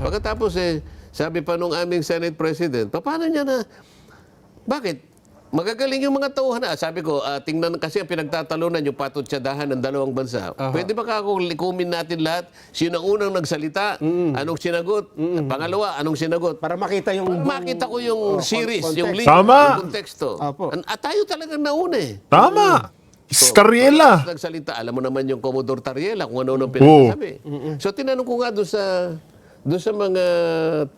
Pagkatapos sabi pa nung aming Senate President, paano niya na, bakit? Magagaling yung mga tauhan na. Sabi ko, tingnan kasi ang pinagtatalunan yung patutsadahan ng dalawang bansa. Pwede ba kung likumin natin lahat? Sino ang unang nagsalita? Anong sinagot? Pangalawa, anong sinagot? Para makita yung Makita ko yung series, yung link, Tama. yung konteksto. Opo. Tayo talagang nauna eh. Tama. So, Tariela. pag nagsalita, alam mo naman yung Commodore Tariela kung ano-ano pinagsasabi. So tinanong ko nga doon sa mga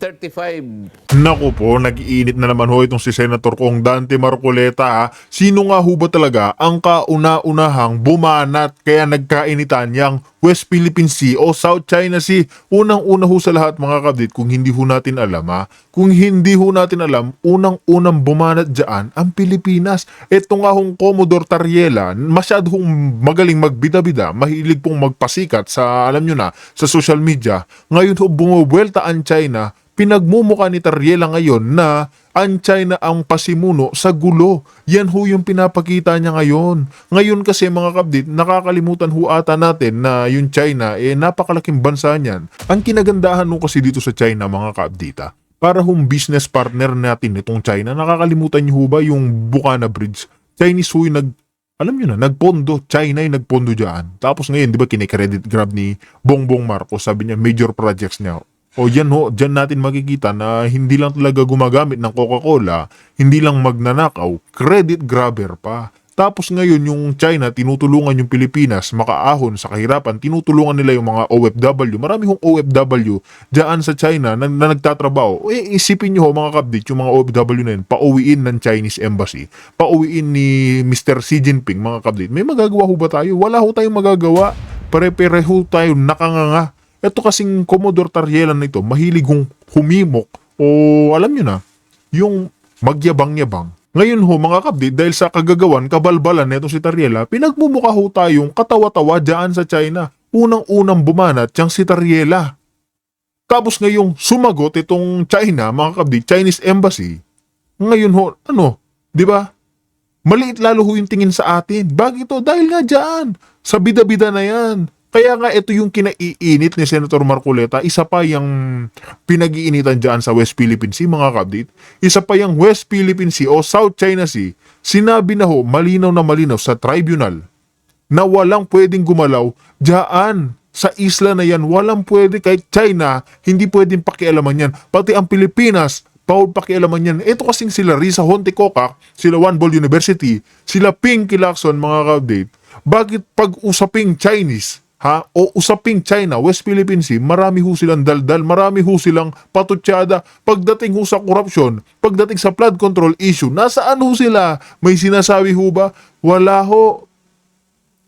35. Naku po, nag-iinit na naman ho itong si Senator Kong Dante Marcoleta ha. Sino nga ho ba talaga ang kauna-unahang bumanat kaya nagkainitan yang West Philippine Sea o South China Sea? Unang-una ho sa lahat mga kabdit, kung hindi ho natin alam kung hindi ho natin alam, unang-unang bumanat dyan ang Pilipinas. Ito nga hong Commodore Tariela, masyado hong magaling magbida-bida, mahilig pong magpasikat sa, alam nyo na, sa social media. Ngayon ho bumubuelta ang China, pinagmumukha ni Tariela ngayon na ang China ang pasimuno sa gulo. Yan ho yung pinapakita niya ngayon. Ngayon kasi mga kabdit, nakakalimutan ho ata natin na yung China, napakalaking bansa niyan. Ang kinagandahan ho kasi dito sa China mga kabdita, para hong business partner natin itong China, nakakalimutan niyo ho ba yung Bukana Bridge? Chinese ho yung alam nyo na, nagpondo. China yung nagpondo dyan. Tapos ngayon, di ba, kinikredit grab ni Bongbong Marcos, sabi niya, major projects niya. O yan ho, dyan natin makikita na hindi lang talaga gumagamit ng Coca-Cola, hindi lang magnanakaw, credit grabber pa. Tapos ngayon yung China, tinutulungan yung Pilipinas makaahon sa kahirapan, tinutulungan nila yung mga OFW. Marami hong OFW dyan sa China na nagtatrabaho. Isipin nyo ho mga kabdit, yung mga OFW na yun, pauwiin ng Chinese Embassy, pauwiin ni Mr. Xi Jinping mga kabdit. May magagawa ho ba tayo? Wala ho tayong magagawa. Pare-pareho tayo nakanganga. Ito kasing Commodore Tariela na ito, mahilig humimok o alam nyo na, yung magyabang-yabang. Ngayon ho mga kabdit, dahil sa kagagawan, kabalbalan na itong si Tariela, pinagmumukha ho tayong katawa-tawa dyan sa China. Unang-unang bumanat siyang si Tariela. Tapos ngayong sumagot itong China, mga kabdit, Chinese Embassy. Ngayon ho, di ba? Maliit lalo ho yung tingin sa atin. Bakit ito? Dahil nga dyan, sa bida-bida na yan. Kaya nga ito yung kinaiinit ni Senator Marcoleta, isa pa yung pinag-iinitan dyan sa West Philippine Sea mga kabdit, isa pa yung West Philippine Sea o South China Sea, sinabi na ho malinaw na malinaw sa tribunal na walang pwedeng gumalaw dyan sa isla na yan, walang pwede kahit China, hindi pwedeng pakialaman yan, pati ang Pilipinas, bawal pakialaman yan. Ito kasing sila Risa Honticoca, sila One Ball University, sila Pinky Lacson mga kabdit, bakit pag usaping Chinese, o usaping China, West Philippine Sea, marami ho silang daldal, marami ho silang patutsada. Pagdating ho sa korupsyon, pagdating sa flood control issue, nasaan ho sila? May sinasabi ho ba? Wala ho.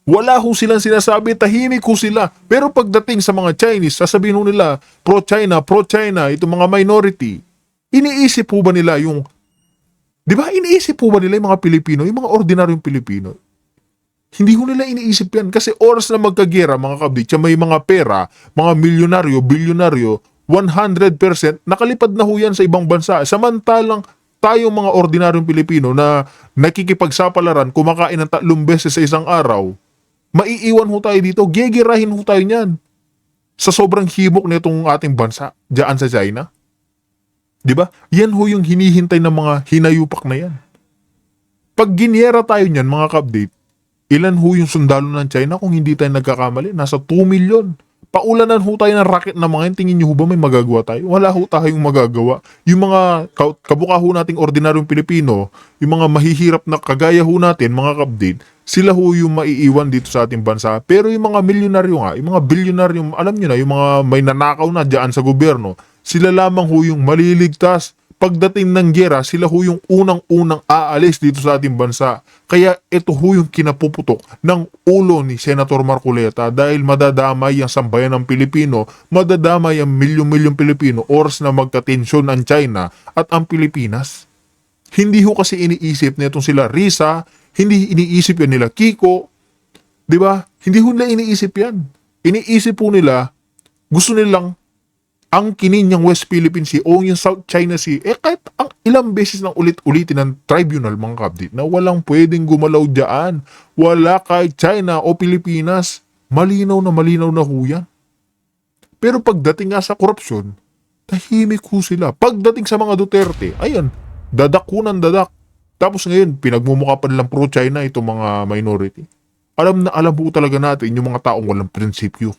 Wala ho silang sinasabi, tahimik ho sila. Pero pagdating sa mga Chinese, sasabihin ho nila, pro-China, itong mga minority. Iniisip ho ba nila yung, di ba, iniisip ho ba nila yung mga Pilipino, yung mga ordinaryong Pilipino? Hindi ho nila iniisip yan kasi oras na magkagera mga kabdit, may mga pera, mga milyonaryo, bilyonaryo, 100% nakalipad na ho yan sa ibang bansa. Samantalang tayong mga ordinaryong Pilipino na nakikipagsapalaran, kumakain ng 3 beses sa isang araw, maiiwan ho tayo dito, gegerahin ho tayo niyan sa sobrang himok nitong ating bansa diyan sa China. Diba? Yan ho yung hinihintay ng mga hinayupak na yan. Pag ginyera tayo niyan mga kabdit, ilan ho yung sundalo ng China kung hindi tayo nagkakamali? Nasa 2 million. Paulanan ho tayo ng rocket na mga yan. Tingin nyo ho ba may magagawa tayo? Wala ho tayong magagawa. Yung mga kabuka ho nating ordinaryong Pilipino, yung mga mahihirap na kagaya ho natin, mga kabdit, sila ho yung maiiwan dito sa ating bansa. Pero yung mga milyonaryo nga, yung mga bilyonaryo, alam nyo na, yung mga may nanakaw na dyan sa gobyerno, sila lamang ho yung maliligtas. Pagdating ng giyera, sila ho yung unang-unang aalis dito sa ating bansa. Kaya ito ho yung kinapuputok ng ulo ni Senator Marcoleta dahil madadamay ang sambayan ng Pilipino, madadamay ang milyong-milyong Pilipino oras na magkatensyon ang China at ang Pilipinas. Hindi ho kasi iniisip nitong sila Risa, hindi iniisip yan nila Kiko, di ba? Hindi ho nila iniisip yan. Iniisip po nila, gusto nilang ang kininyang West Philippine Sea o yung South China Sea, kahit ang ilang beses nang ulit-ulitin ng tribunal mga kabdit na walang pwedeng gumalaw dyan. Wala kahit China o Pilipinas. Malinaw na ho yan. Pero pagdating nga sa korupsyon, tahimik ho sila. Pagdating sa mga Duterte, ayan, dadak ho ng dadak. Tapos ngayon, pinagmumukha pa nilang pro-China itong mga minority. Alam na alam po talaga natin yung mga taong walang prinsipyo.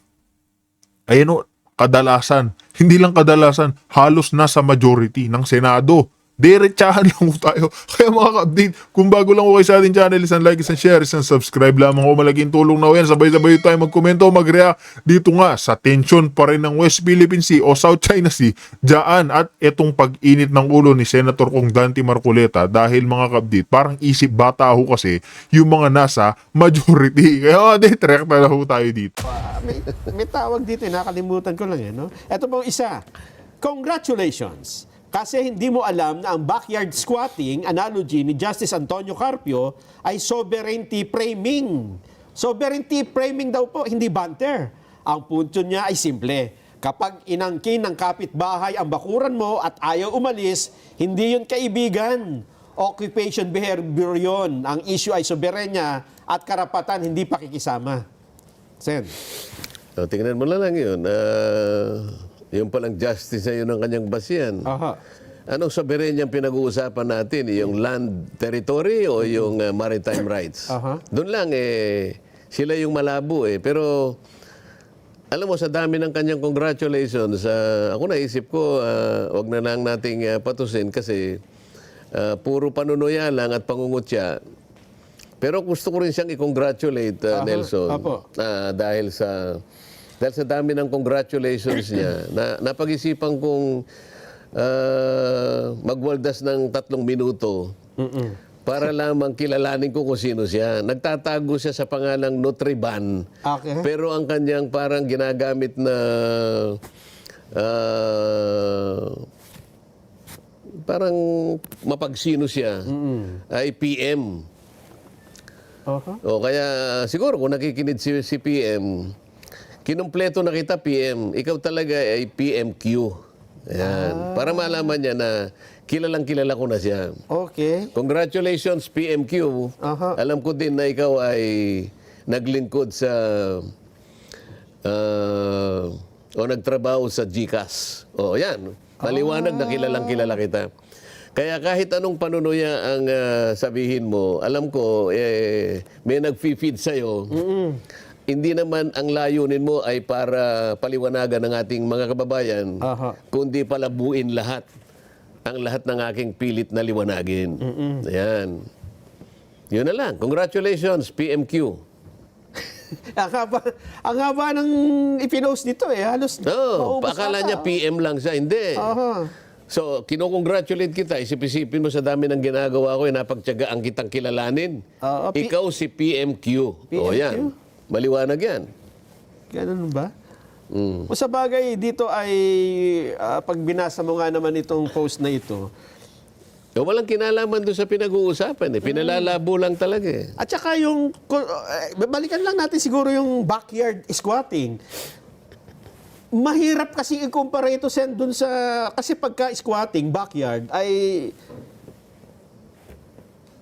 Ayan o, kadalasan, hindi lang kadalasan, halos nasa majority ng Senado. Diretsahan lang po tayo. Kaya mga ka-update, kung bago lang ko kayo sa ating channel, isang like, isang share, isang subscribe lamang ko. Malaking tulong na yan. Sabay-sabay tayo magkomento, mag-react dito nga sa tension pa rin ng West Philippine Sea o South China Sea. Diyan at itong pag-init ng ulo ni Senator Kong Dante Marcoleta dahil mga ka-update, parang isip bata ho kasi yung mga nasa majority. Kaya direct na ho tayo dito. May tawag dito, nakalimutan ko lang no? Ito pong isa. Congratulations! Kasi hindi mo alam na ang backyard squatting analogy ni Justice Antonio Carpio ay sovereignty framing. Sovereignty framing daw po, hindi banter. Ang punto niya ay simple. Kapag inangkin ng kapitbahay ang bakuran mo at ayaw umalis, hindi yun kaibigan. Occupation behavior yun. Ang issue ay soberenya at karapatan, hindi pakikisama. Sen. So, tingnan mo na lang yun. Yung palang justice na yun ang kanyang basihan. Aha. Anong soberenya ang pinag-uusapan natin? Yung land territory o yung maritime rights? Aha. Doon lang sila yung malabo Pero alam mo, sa dami ng kanyang congratulations, ako naisip ko, wag na lang nating patusin kasi puro panunuya lang at pangungutya. Pero gusto ko rin siyang i-congratulate, Nelson. Apo. Dahil sa dami ng congratulations niya, napag-isipan kong magwaldas ng 3 minuto para lamang kilalanin ko kung sino siya. Nagtatago siya sa pangalang Nutriban. Okay. Pero ang kanyang parang ginagamit na parang mapagsino siya ay PM. Aha. O kaya siguro kung nakikinig si PM, kinumpleto na kita PM, ikaw talaga ay PMQ. Ayan. Para malaman niya na kilalang kilala ko na siya. Okay. Congratulations PMQ. Aha. Alam ko din na ikaw ay naglingkod sa o nagtrabaho sa GCash. O yan, maliwanag na kilalang kilala kita. Kaya kahit anong panunuya ang sabihin mo, alam ko, may nag-feed sa'yo. Hindi naman ang layunin mo ay para paliwanagan ng ating mga kababayan, Aha. kundi palabuin lahat. Ang lahat ng aking pilit na liwanagin. Ayan. Yun na lang. Congratulations, PMQ. ang haba ng ipinost nito Halos No, maubos akala ata, niya PM lang siya. Hindi. Aha. So, kinocongratulate kita. Isip-isipin mo sa dami ng ginagawa ko, napagtyagaan kitang kilalanin. Oo, Ikaw si PMQ. O PMQ? yan. Maliwanag yan. Ganun ba? Sa bagay, dito ay pag binasa mo nga naman itong post na ito, Walang kinalaman doon sa pinag-uusapan. Pinalalabo lang talaga at saka yung, balikan lang natin siguro yung backyard squatting. Mahirap kasi i-compare ito dun sa, kasi pagka squatting, backyard, ay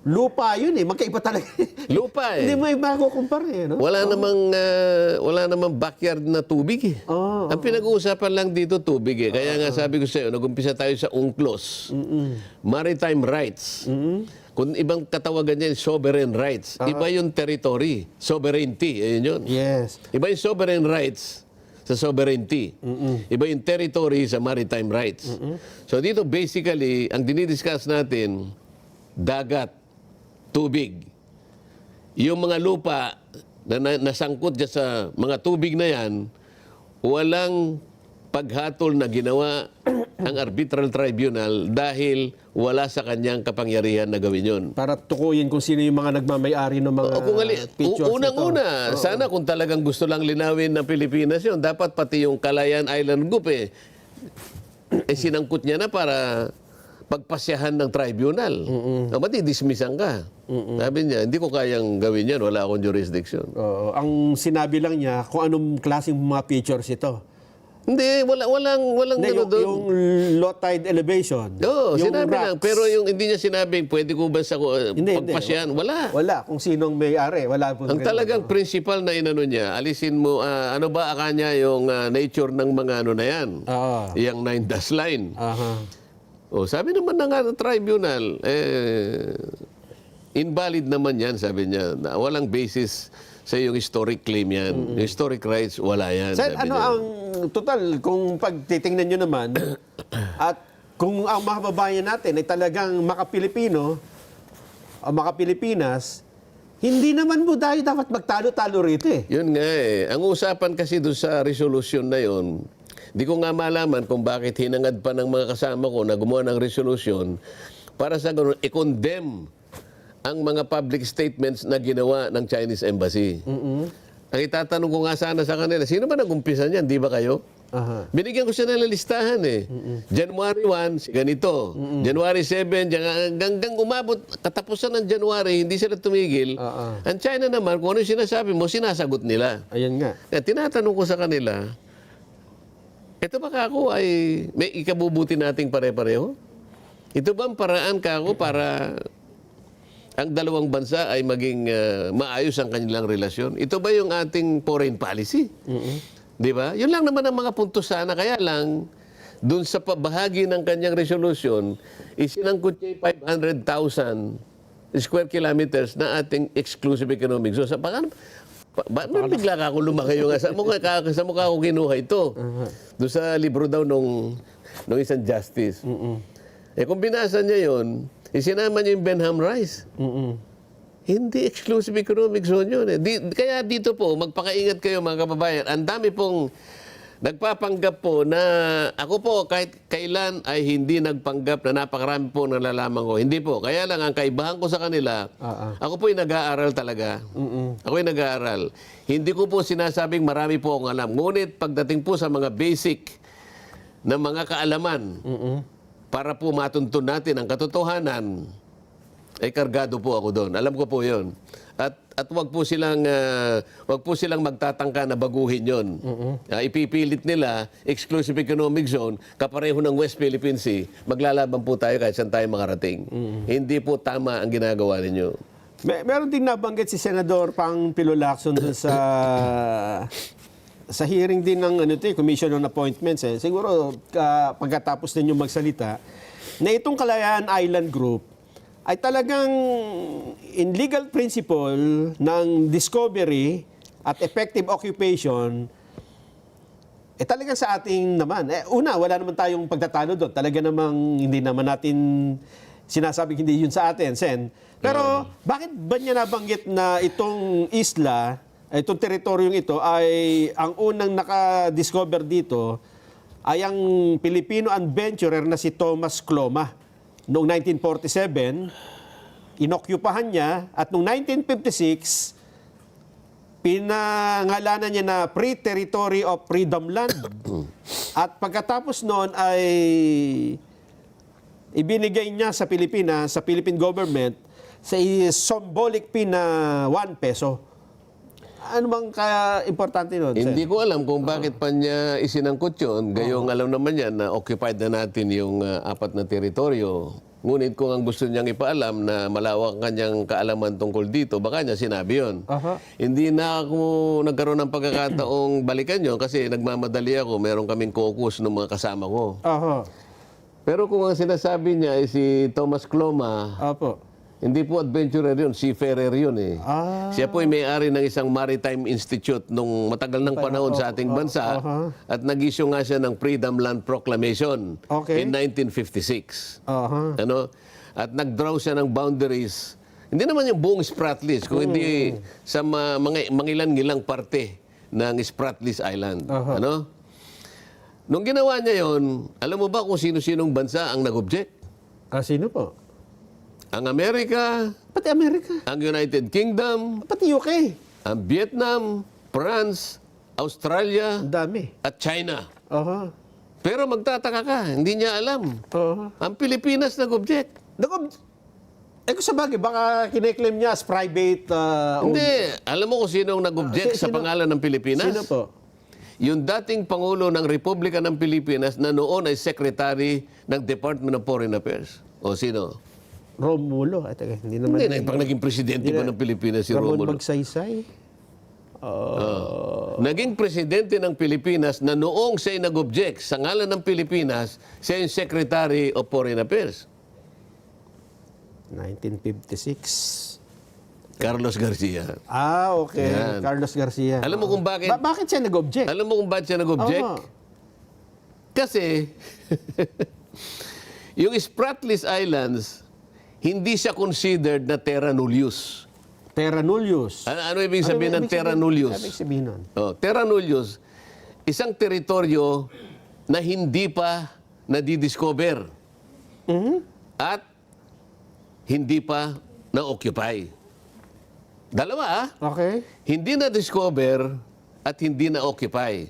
lupa yun magkaiba talaga. Lupa Hindi mo makukumpara no? Wala namang backyard na tubig Oo. Ang pinag-uusapan lang dito tubig Kaya nga sabi ko sa iyo, nag-umpisa tayo sa UNCLOS. Maritime rights. Kung ibang katawagan niyan, sovereign rights. Iba yung territory, sovereignty. Ayun yun. Yes. Iba yung sovereign rights sa sovereignty. Iba yung territory sa maritime rights. So dito basically, ang dinidiscuss natin, dagat, tubig. Yung mga lupa na nasangkot dyan sa mga tubig na yan, walang paghatol na ginawa ang arbitral tribunal dahil wala sa kanyang kapangyarihan na gawin yun. Para tukuyin kung sino yung mga nagmamay-ari ng mga pictures Unang-una, sana kung talagang gusto lang linawin ng Pilipinas yun, dapat pati yung Calayan Island Group sinangkot niya na para pagpasyahan ng tribunal. Matidismissan ka. Sabi niya, hindi ko kayang gawin yan, wala akong jurisdiction. Ang sinabi lang niya kung anong klaseng mga pictures ito. Hindi, walang Hindi, gano'n doon. yung low tide elevation. Oo, yung sinabi lang. rocks. Pero yung hindi niya sinabing, pwede ko ba sa Hindi. pagpasyan? Wala. Wala. Kung sinong may-ari. Wala po. Ang talagang principal na inano niya, alisin mo, ano ba akanya yung nature ng mga ano na yan? Oo. Yung 9-dash line. Aha. O, sabi naman ng tribunal, invalid naman yan, sabi niya. Na walang basis sa yung historic claim yan. Yung historic rights, wala yan. Sir, sabi ano niya. ang total, kung pagtitingnan nyo naman, at kung ang mga kababayan natin ay talagang makapilipino, o makapilipinas, hindi naman mo dahil dapat magtalo-talo rito eh. Yun nga eh. Ang usapan kasi doon sa resolution na yun, di ko nga malaman kung bakit hinangad pa ng mga kasama ko na gumawa ng resolution para sa ganun, i-condemn ang mga public statements na ginawa ng Chinese Embassy. Ang itatanong ko nga sana sa kanila, sino ba nag-umpisa niyan? Di ba kayo? Aha. Binigyan ko siya ng listahan eh. January 1, si ganito. January 7, hanggang umabot, katapusan ng January, hindi sila tumigil. Ang China naman, kung ano yung sinasabi mo, sinasagot nila. Ayan nga. Kaya tinatanong ko sa kanila, ito ba kako ay may ikabubuti nating pare-pareho? Ito ba ang paraan kako para ang dalawang bansa ay maging maayos ang kanilang relasyon? Ito ba yung ating foreign policy? Di ba? Yun lang naman ang mga punto sana. Kaya lang, dun sa bahagi ng kanyang resolution, isinangkot niya 500,000 square kilometers na ating exclusive economic zone. Sa Ba't bigla ka ako lumaki yung sa mukha ko kinuha ito? Doon sa libro daw nung isang justice. Eh kung binasa niya yun, isinama niya yung Benham Rice. Hindi exclusive economic zone yun. Eh. Kaya dito po, magpakaingat kayo mga kababayan. Ang dami pong nagpapanggap po na ako po kahit kailan ay hindi nagpanggap na napakarami po nalalaman ko. Hindi po. Kaya lang ang kaibahan ko sa kanila, ako po ay nag-aaral talaga. Ako ay nag-aaral. Hindi ko po sinasabing marami po akong alam. Ngunit pagdating po sa mga basic na mga kaalaman, para po matuntun natin ang katotohanan, ay kargado po ako doon. Alam ko po 'yon. At wag po silang magtatangka na baguhin 'yon. Ipipilit nila exclusive economic zone kapareho ng West Philippine Sea. Maglalaban po tayo kahit saan tayo makarating. Hindi po tama ang ginagawa ninyo. Meron din nabanggit si Senador Pang Pilo Lacson dun sa hearing din ng Commission on Appointments. Siguro pagkatapos ninyo magsalita, na itong Kalayaan Island Group ay talagang in legal principle ng discovery at effective occupation, talagang sa ating naman. Una, wala naman tayong pagtatalo doon. Talaga namang hindi naman natin sinasabing hindi yun sa atin, Sen. Pero bakit ba niya nabanggit na itong isla, itong teritoryong ito ay ang unang naka-discover dito ay ang Filipino adventurer na si Thomas Cloma. Noong 1947, inokupahan niya at noong 1956, pinangalanan niya na Pre-Territory of Freedom Land. At pagkatapos noon ay ibinigay niya sa Pilipinas, sa Philippine government, sa symbolic fee na 1 peso. Ano bang kaya importante nun? Hindi ko alam kung bakit pa niya isinangkot yun. Gayong alam naman yan na occupied na natin yung 4 na teritoryo. Ngunit kung ang gusto niyang ipaalam na malawak ang kanyang kaalaman tungkol dito, baka niya sinabi yun. Hindi na ako nagkaroon ng pagkakataong balikan yun kasi nagmamadali ako. Meron kaming caucus ng mga kasama ko. Pero kung ang sinasabi niya ay si Thomas Cloma, hindi po adventurer yun, seafarer yun eh. Siya po ay may-ari ng isang maritime institute nung matagal ng panahon sa ating bansa at nag-issue nga siya ng Freedom Land Proclamation in 1956. Ano? At nag-draw siya ng boundaries. Hindi naman yung buong Spratlys, kung hindi sa mga mangilan-ngilang parte ng Spratlys Island. Ano? Nung ginawa niya yon, alam mo ba kung sino-sinong bansa ang nag-object? Sino po? Ang Amerika, Pati Amerika. ang United Kingdom, Pati UK. ang Vietnam, France, Australia, Ang dami. at China. Aha. Pero magtataka ka, hindi niya alam. Ang Pilipinas nag-object. Kung sa bagay, baka kine-claim niya as private... Hindi. Alam mo kung sino ang nag-object sa Sino? pangalan ng Pilipinas? Sino po? yung dating Pangulo ng Republika ng Pilipinas na noon ay Secretary ng Department of Foreign Affairs. O sino? Romulo. Ay, teka, hindi naman. Hindi na, pag naging presidente ba ng Pilipinas si Ramon Romulo? Magsaysay. Naging presidente ng Pilipinas na noong siya'y nag-object sa ngalan ng Pilipinas, siya yung Secretary of Foreign Affairs. 1956. Carlos Garcia. Ah, okay. Yan. Carlos Garcia. Alam mo kung bakit? Bakit siya nag-object? Alam mo kung bakit siya nag-object? Oo. Kasi, yung Spratlys Islands, hindi siya considered na terra nullius. Terra nullius. Ano ibig sabihin ng terra nullius? Ano ibig sabihin nun? Oh, terra nullius, isang teritoryo na hindi pa nadidiscover at hindi pa na-occupy. Dalawa, Okay. hindi na-discover at hindi na-occupy.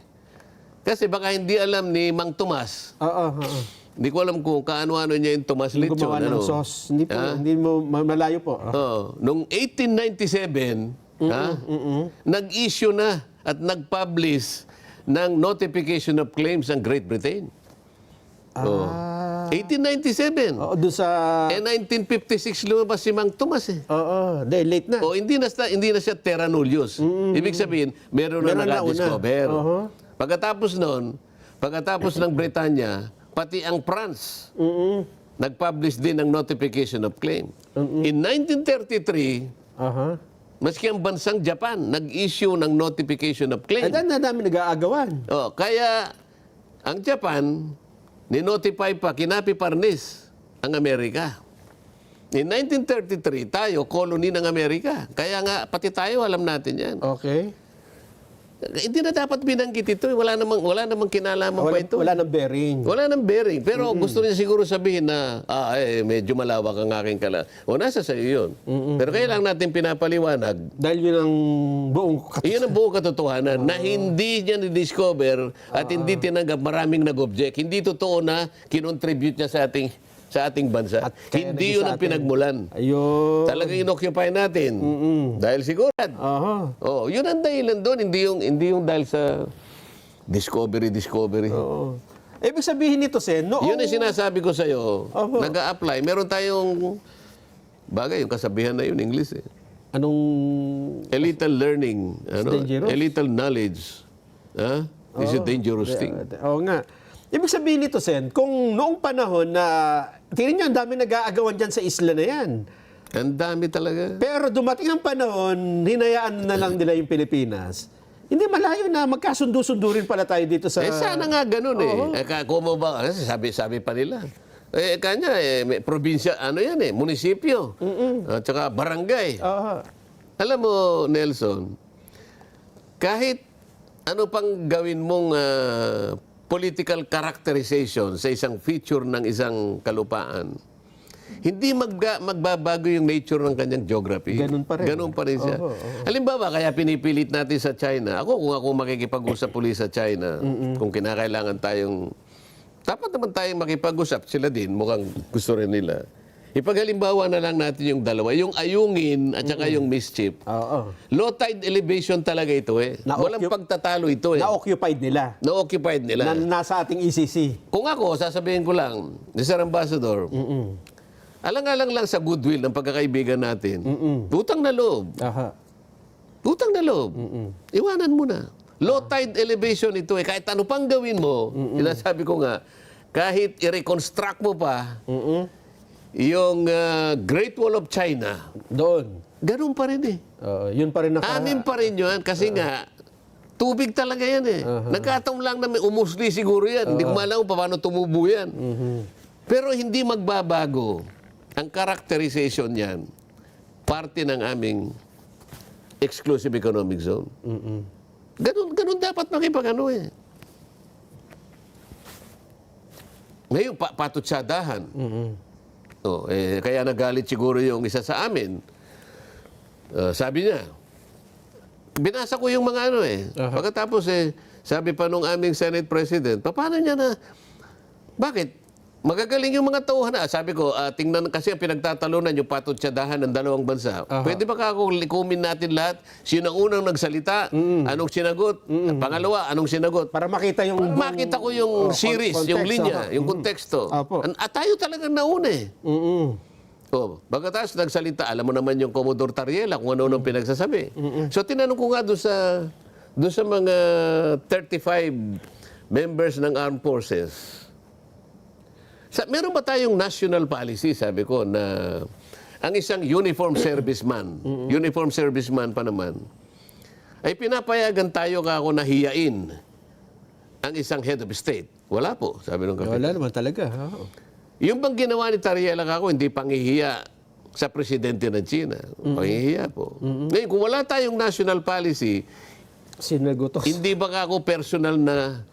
Kasi baka hindi alam ni Mang Tomas. Oo. Hindi ko alam kung kaano-ano niya yung Tomas Hindi Lechon. gumawa ng sauce. Hindi po, hindi mo malayo po. Noong 1897, nag-issue na at nag-publish ng Notification of Claims ang Great Britain. Oh. 1897. Oo, doon sa... 1956 lumabas si Mang Tomas eh. Oo, late na. O hindi na siya terra nullius. Ibig sabihin, meron na Meron na naka-discover. una. Pagkatapos ng Britanya, pati ang France, nag-publish din ng Notification of Claim. In 1933, Aha. maski ang bansang Japan, nag-issue ng Notification of Claim. Na dami nag-aagawan. Kaya ang Japan, ninotify pa, kinapi-parnis ang Amerika. In 1933, tayo, colony ng Amerika. Kaya nga, pati tayo, alam natin yan. Okay. Hindi na dapat binanggit ito. Wala namang kinalaman pa ito. Wala nang bearing. Wala nang bearing. Pero gusto niya siguro sabihin na, medyo malawak ang aking O nasa sa'yo yun. Pero kailangan natin pinapaliwanag. Dahil yun ang buong Iyon ang buong katotohanan na hindi niya ni-discover at hindi tinanggap maraming nag-object. Hindi totoo na kinontribute niya sa ating bansa. At kaya Hindi naging yun sa ang atin. pinagmulan. Ayun. Talagang inoccupy natin. Dahil siguro. Aha. Yun ang dahilan doon. Hindi yung dahil sa discovery. Oo. Ibig sabihin nito, Sen, noong... Yun ang sinasabi ko sa'yo. Opo. Nag-a-apply. Meron tayong bagay, yung kasabihan na yun, English eh. Anong... A little learning. dangerous. A little knowledge. Is a dangerous thing. Oo nga. Ibig sabihin nito, Sen, kung noong panahon na... Tingnan nyo, ang dami nag-aagawan dyan sa isla na yan. Ang dami talaga. Pero dumating ang panahon, hinayaan na lang nila yung Pilipinas. Hindi malayo na, magkasundo-sundo rin pala tayo dito sa... Sana nga ganun eh. Kumo ba? Kasi sabi pa nila. Kanya, may probinsya, yan munisipyo. At saka barangay. Aha. Alam mo, Nelson, kahit ano pang gawin mong political characterization sa isang feature ng isang kalupaan, hindi magbabago yung nature ng kanyang geography. Ganun pa rin. Ganun pa rin siya. Halimbawa, kaya pinipilit natin sa China. Kung ako makikipag-usap uli sa China, kung kinakailangan tayong... Dapat naman tayong makipag-usap. Sila din, mukhang gusto rin nila. Ipaghalimbawa na lang natin yung dalawa. Yung Ayungin at saka yung Mischief. Oo. Low tide elevation talaga ito eh. Walang pagtatalo ito eh. Na-occupied nila. Na-occupied nila. Nasa ating ECC. Kung ako, sasabihin ko lang, Mr. Ambassador, alang-alang lang sa goodwill ng pagkakaibigan natin, utang na loob. Aha. Utang na loob. Iwanan mo na. Low tide elevation ito eh. Kahit ano pang gawin mo, sinasabi ko nga, kahit i-reconstruct mo pa, yung Great Wall of China, Doon. ganun pa rin eh. Yun pa rin Amin pa rin yun kasi nga, tubig talaga yan eh. Nagkataon lang na may umusli siguro yan. Hindi ko malaman kung paano tumubo yan. Pero hindi magbabago ang characterization yan. Parte ng aming exclusive economic zone. Ganun dapat makipag-ano eh. Ngayon, patutsadahan. Kaya nagalit siguro yung isa sa amin. Sabi niya, binasa ko yung mga Pagkatapos sabi pa nung aming Senate President, paano niya na, bakit? magagaling yung mga tauhan na. Sabi ko, tingnan kasi ang pinagtatalunan yung patutsadahan ng dalawang bansa. Pwede ba kako likumin natin lahat? Sino ang unang nagsalita? Anong sinagot? Pangalawa, anong sinagot? Para makita yung... Para makita ko yung series, yung linya, yung konteksto. Opo. At tayo talagang nauna eh. Oh, pagkatapos nagsalita, alam mo naman yung Commodore Tariela kung ano nung pinagsasabi. So tinanong ko nga doon sa mga 35 members ng armed forces, meron ba tayong national policy, sabi ko, na ang isang uniform serviceman pa naman, ay pinapayagan tayo kako na hiyain ang isang head of state? Wala po, sabi ng kapitan. Wala naman talaga. Yung bang ginawa ni Tariela kako, hindi panghihiya sa presidente ng China. Panghihiya po. Ngayon, kung wala tayong national policy, Sinagutos. hindi ba kako personal na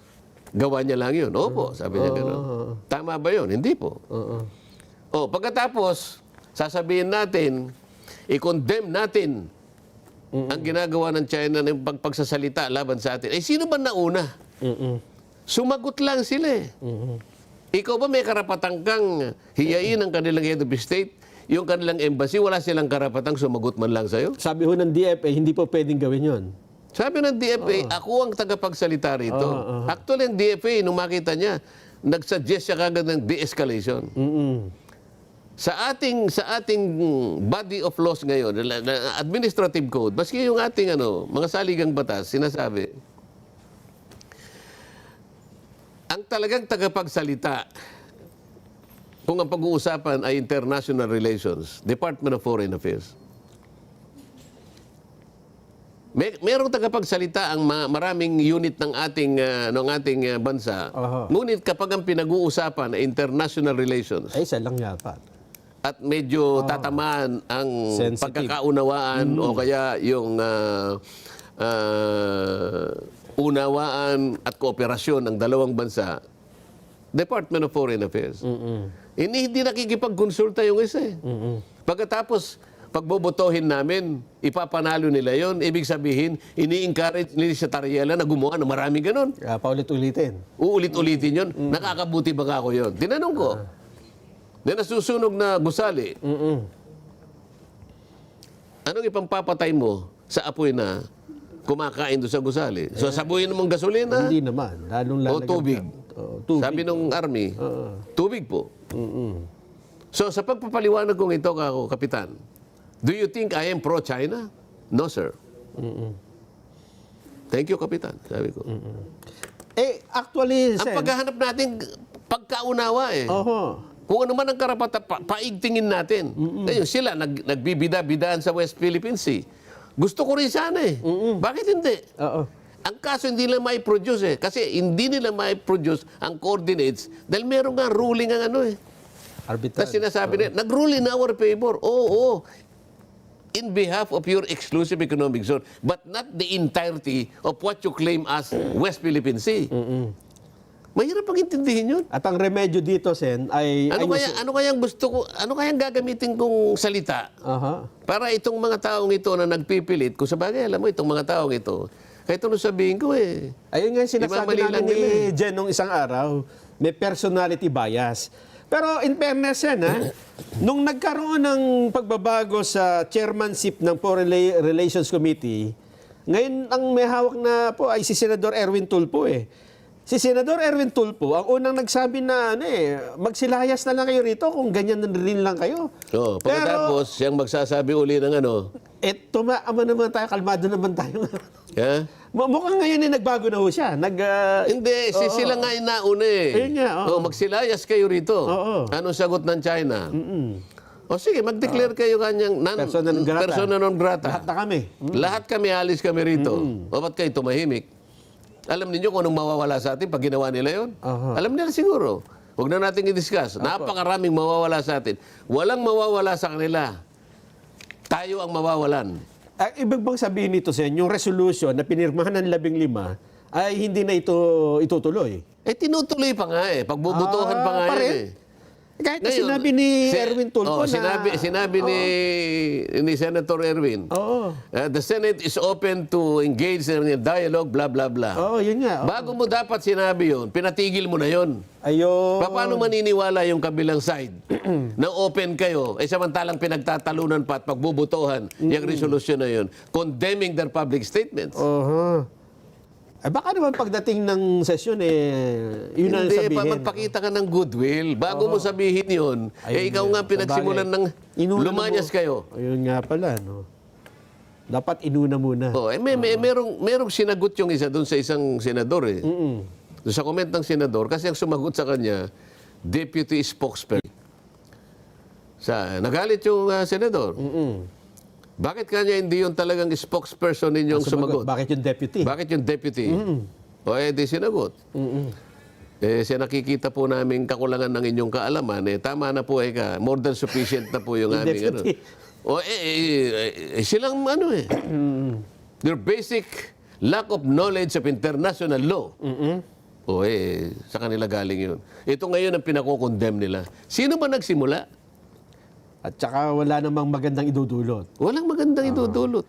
gawa niya lang yun? Opo, sabi niya gano'n. Tama ba yun? Hindi po. Pagkatapos, sasabihin natin, i-condemn natin ang ginagawa ng China ng pagsasalita laban sa atin. Sino ba nauna? Sumagot lang sila eh. Ikaw ba may karapatan kang hiyain ang kanilang head of state? Yung kanilang embassy, wala silang karapatang sumagot man lang sa'yo? Sabi ho ng DFA, hindi po pwedeng gawin yon. Sabi ng DFA, ako ang tagapagsalita rito. Actually, ang DFA, nung makita niya, nagsuggest siya kagad ng de-escalation. Sa ating body of laws ngayon, administrative code, baski yung ating mga saligang batas, sinasabi, ang talagang tagapagsalita, kung ang pag-uusapan ay international relations, Department of Foreign Affairs, merong tagapagsalita ang maraming unit ng ating bansa. Ngunit kapag ang pinag-uusapan ay international relations Ay, isa lang yata. at medyo tatamaan ang Sensitive. pagkakaunawaan o kaya yung unawaan at kooperasyon ng dalawang bansa, Department of Foreign Affairs. Hindi nakikipag-konsulta yung isa eh. Pagkatapos, pagbobotohin namin, ipapanalo nila yon. Ibig sabihin, ini-encourage nila si Tariela na gumawa ng maraming ganun. Paulit-ulitin. Uulit-ulitin yon. Nakakabuti ba ako yon? Tinanong ko. Na nasusunog na gusali. Anong ipampapatay mo sa apoy na kumakain doon sa gusali? So sabuhin mong gasolina Hindi naman. Lalong o lalagyan tubig? ka. Tubig. Sabi nung army, tubig po. So sa pagpapaliwanag kong ito, Kapitan, do you think I am pro-China? No, sir. Thank you, Kapitan, sabi ko. Actually, Ang Sen, paghahanap natin, pagkaunawa eh. Kung ano man ang karapatan, paigtingin natin. Ngayon, sila, nagbibida-bidaan sa West Philippine Sea. Gusto ko rin sana eh. Bakit hindi? Ang kaso hindi nila mai-produce eh. Kasi hindi nila mai-produce ang coordinates dahil meron nga ruling ang arbitral. Tapos sinasabi nila, nag-rule in our favor. Oo. In behalf of your exclusive economic zone, but not the entirety of what you claim as West Philippine Sea. Mahirap pang intindihin yun. At ang remedyo dito, Sen, ay... Ano kayang gagamitin kong salita para itong mga taong ito na nagpipilit, kung sabagay, alam mo, itong mga taong ito, kahit ano sabihin ko eh. Ayun nga yung sinasabi Imamali namin lang ni nila eh. Jen nung isang araw, may personality bias. Pero in fairness yan, nung nagkaroon ng pagbabago sa chairmanship ng Foreign Relations Committee, ngayon ang may hawak na po ay si Senador Erwin Tulfo eh. Si Senador Erwin Tulfo, ang unang nagsabi na magsilayas na lang kayo rito kung ganyan na rin lang kayo. Pagkatapos, siyang magsasabi uli ng tumaama naman tayo, kalmado naman tayo. Ha? Mukhang ngayon nagbago na ho siya. Hindi, sila nga yung nauna eh. Ayun nga, magsilayas kayo rito. Anong sagot ng China? O sige, mag-declare kayo kanyang persona non grata. Lahat na kami. Lahat kami, alis kami rito. O ba't kayo tumahimik? Alam niyo kung anong mawawala sa atin pag ginawa nila yon? Alam nila siguro. Huwag na natin i-discuss. Napakaraming mawawala sa atin. Walang mawawala sa kanila. Tayo ang mawawalan. Ibig bang sabihin nito, Sen, yung resolution na pinirmahan ng 15 ay hindi na ito itutuloy? Tinutuloy pa nga eh. Pagbubutuhan pa nga pa yan rin? eh. Kahit na sinabi ni Erwin Tulfo na... Sinabi ni Senator Erwin, Oo. the Senate is open to engage in a dialogue, blah, blah, blah. Oo, yun nga. Bago mo dapat sinabi yun, pinatigil mo na yun. Ayun. Paano maniniwala yung kabilang side na open kayo, samantalang pinagtatalunan pa at pagbubutuhan yung resolusyon na yun, condemning their public statements? Baka naman pagdating ng sesyon, yun ang Hindi, sabihin. magpakita ka ng goodwill. Bago mo sabihin yun, ikaw nga pinagsimulan ng Inuna lumanyas mo. kayo. Ayun nga pala, no? Dapat inuna muna. Merong sinagot yung isa doon sa isang senador eh. Doon sa comment ng senador, kasi ang sumagot sa kanya, deputy spokesperson. Nagalit yung senador. Bakit kanya hindi yung talagang spokesperson ninyong sumagot? Bakit yung deputy? Bakit yung deputy? O di sinagot. Siya nakikita po namin kakulangan ng inyong kaalaman, tama na po more than sufficient na po yung aming ano. Deputy. Silang their basic lack of knowledge of international law. Sa kanila galing yun. Ito ngayon ang pinako-condemn nila. Sino ba nagsimula? At saka wala namang magandang idudulot. Walang magandang idudulot.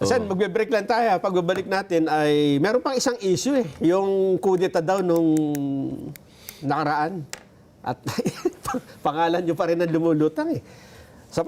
San, magbe-break lang tayo. Pagbabalik natin ay meron pang isang issue yung kudeta daw nung nakaraan. At pangalan nyo pa rin ang lumulutang Sa